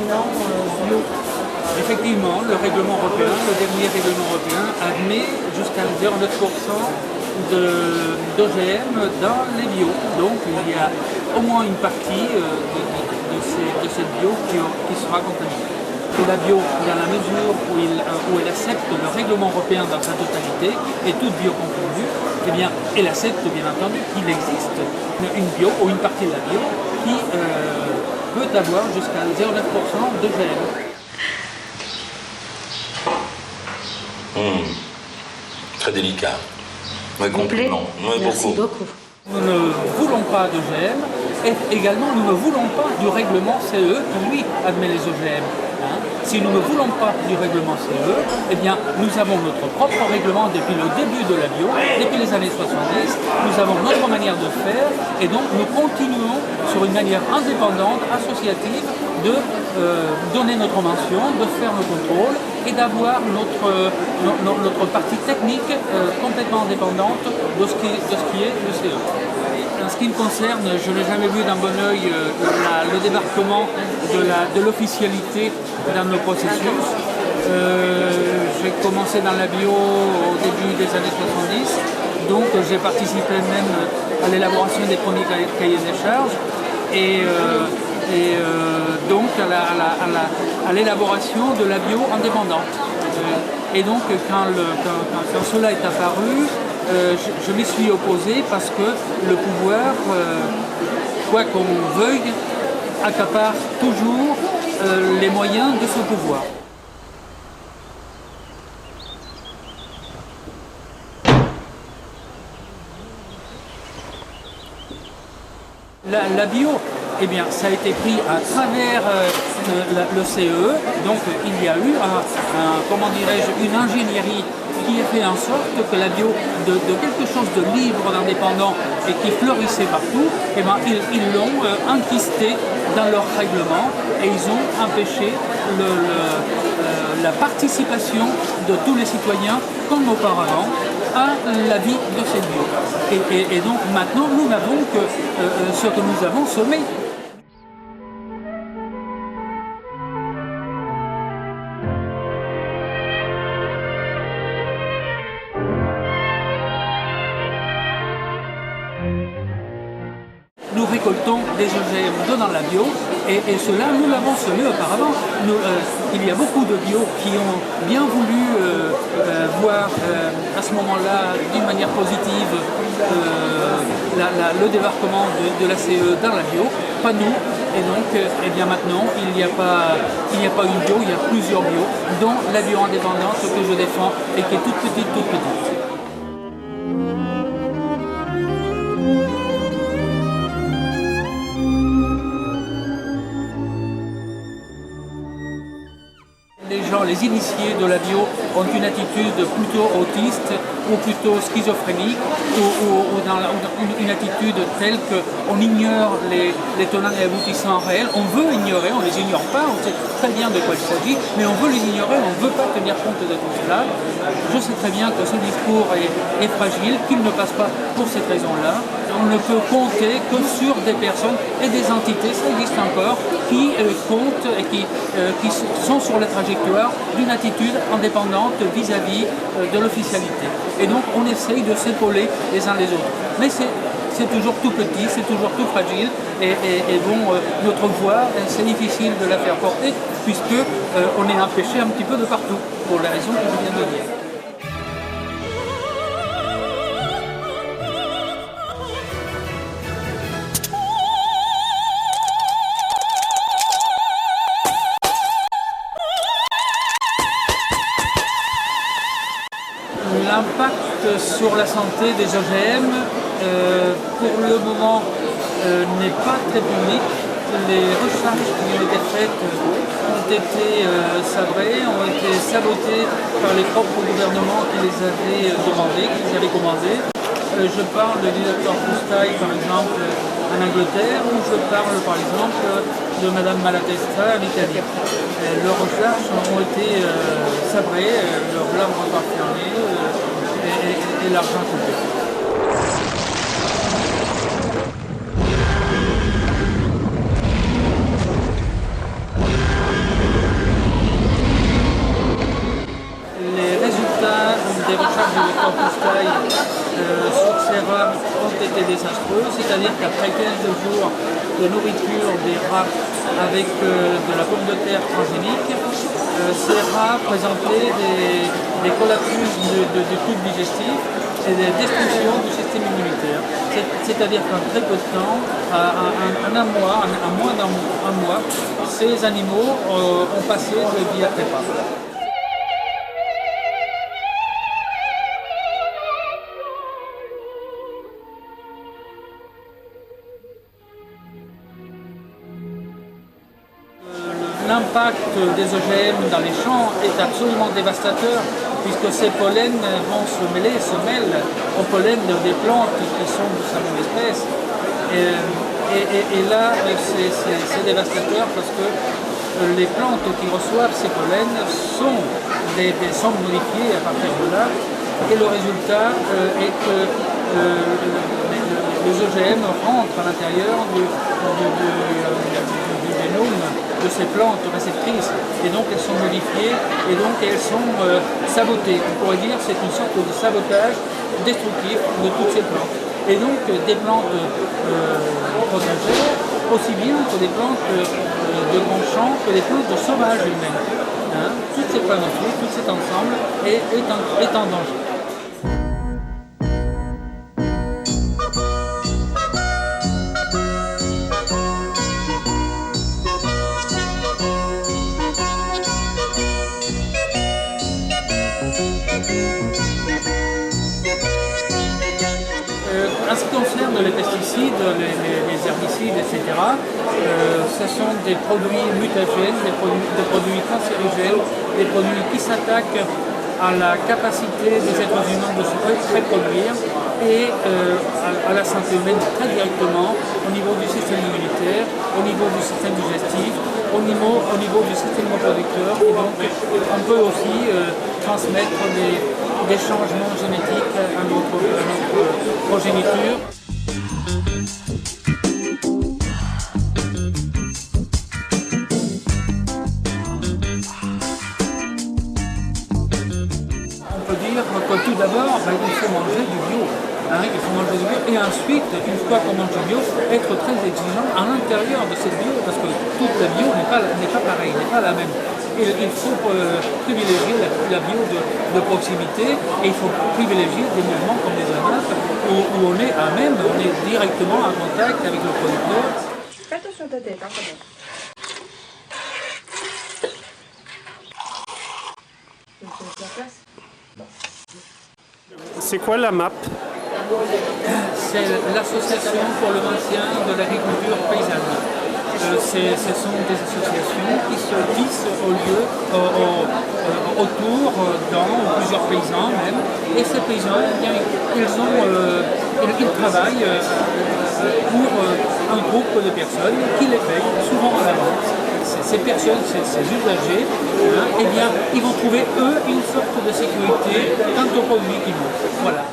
contaminants bio. Effectivement, le règlement européen, le dernier règlement européen, admet jusqu'à 0,9% d'OGM dans les bio. Donc il y a au moins une partie de cette bio qui sera contaminée. Et la bio, dans la mesure où elle accepte le règlement européen dans sa totalité, et toute bio confondue, eh bien, elle accepte bien entendu qu'il existe une bio ou une partie de la bio qui peut avoir jusqu'à 0,9% d'OGM. Très délicat. Mais complet. Oui, Merci beaucoup. Nous ne voulons pas d'OGM et également nous ne voulons pas du règlement CE qui lui admet les OGM. Si nous ne voulons pas du règlement CE, eh bien nous avons notre propre règlement depuis le début de la bio, depuis les années 70, nous avons notre manière de faire et donc nous continuons sur une manière indépendante, associative, de donner notre mention, de faire nos contrôles et d'avoir notre partie technique complètement indépendante de ce qui est le CE. En ce qui me concerne, je n'ai jamais vu d'un bon œil le débarquement de l'officialité dans nos processus. J'ai commencé dans la bio au début des années 70, donc j'ai participé même à l'élaboration des premiers cahiers des charges et donc à l'élaboration de la bio indépendante. Et donc quand cela est apparu, je m'y suis opposé parce que le pouvoir, quoi qu'on veuille, accapare toujours les moyens de ce pouvoir. La bio, eh bien, ça a été pris à travers le CE, donc il y a eu une ingénierie qui a fait en sorte que la bio, de quelque chose de libre, d'indépendant et qui fleurissait partout, eh bien, ils l'ont enquisté dans leur règlement et ils ont empêché la participation de tous les citoyens, comme auparavant, à la vie de cette bio. Et donc maintenant, nous n'avons que ce que nous avons semé. Nous récoltons des OGM dans la bio et cela, nous l'avons semé auparavant. Il y a beaucoup de bio qui ont bien voulu voir à ce moment-là, d'une manière positive, le débarquement de la CE dans la bio, pas nous. Et donc, eh bien maintenant, il n'y a pas une bio, il y a plusieurs bio, dont la bio indépendante que je défends et qui est toute petite, toute petite. Les initiés de la bio ont une attitude plutôt autiste ou plutôt schizophrénique ou dans une attitude telle qu'on ignore les tenants et aboutissants réels. On veut ignorer, on ne les ignore pas, on sait très bien de quoi il s'agit, mais on veut les ignorer, on ne veut pas tenir compte de tout cela. Je sais très bien que ce discours est fragile, qu'il ne passe pas pour cette raison-là. On ne peut compter que sur des personnes et des entités, ça existe encore, qui comptent et qui sont sur la trajectoire d'une attitude indépendante vis-à-vis de l'officialité. Et donc on essaye de s'épauler les uns les autres. Mais c'est toujours tout petit, c'est toujours tout fragile et bon, notre voix, c'est difficile de la faire porter puisque on est empêché un petit peu de partout, pour la raison que je viens de dire. L'impact sur la santé des OGM, pour le moment, n'est pas très public. Les recherches qui ont été faites ont été sabrées, ont été sabotées par les propres gouvernements qui les avaient demandées, qui les avaient commandées. Je parle du docteur Foustaï, par exemple, en Angleterre, ou je parle, par exemple, de Madame Malatesta en Italie. Leurs recherches ont été sabrées, leurs labos fermés et l'argent coupé. été désastreux, c'est-à-dire qu'après 15 jours de nourriture des rats avec de la pomme de terre transgénique, ces rats présentaient des collapsus du tube digestif et des destructions du système immunitaire. C'est-à-dire qu'en très peu de temps, en moins d'un mois, ces animaux ont passé de vie à trépas. L'impact des OGM dans les champs est absolument dévastateur puisque ces pollens vont se mêlent aux pollens des plantes qui sont de sa même espèce. Et là, c'est dévastateur parce que les plantes qui reçoivent ces pollens sont modifiées à partir de là. Et le résultat est que les OGM rentrent à l'intérieur du génome de ces plantes réceptrices et donc elles sont modifiées et donc elles sont sabotées. On pourrait dire que c'est une sorte de sabotage destructif de toutes ces plantes. Et donc des plantes protégées, aussi bien que des plantes de grands champs que des plantes de sauvages elles-mêmes. Hein, toutes ces plantes, tout cet ensemble est en danger. En ce qui concerne les pesticides, les herbicides, etc., ce sont des produits mutagènes, des produits cancérigènes, des produits qui s'attaquent à la capacité des êtres humains de se reproduire et à la santé humaine très directement au niveau du système immunitaire, au niveau du système digestif, au niveau du système reproducteur. Et donc on peut aussi transmettre des changements génétiques à notre progéniture. On peut dire que tout d'abord, il faut manger du bio. Il faut manger du bio et ensuite, une fois qu'on mange du bio, être très exigeant à l'intérieur de cette bio parce que toute la bio n'est pas pareille, n'est pas la même. Il faut privilégier la bio de proximité et il faut privilégier des mouvements comme les AMAP où on est à même, on est directement en contact avec le producteur. Fais attention à ta tête, quand même. C'est quoi la MAP? C'est l'association pour le maintien de l'agriculture paysanne. Ce sont des associations qui se tissent autour plusieurs paysans même. Et ces paysans, ils travaillent pour un groupe de personnes qui les payent souvent à l'avance. Ces personnes, ces usagers, eh bien, ils vont trouver eux une sorte de sécurité quant aux produits qu'ils mangent. Voilà.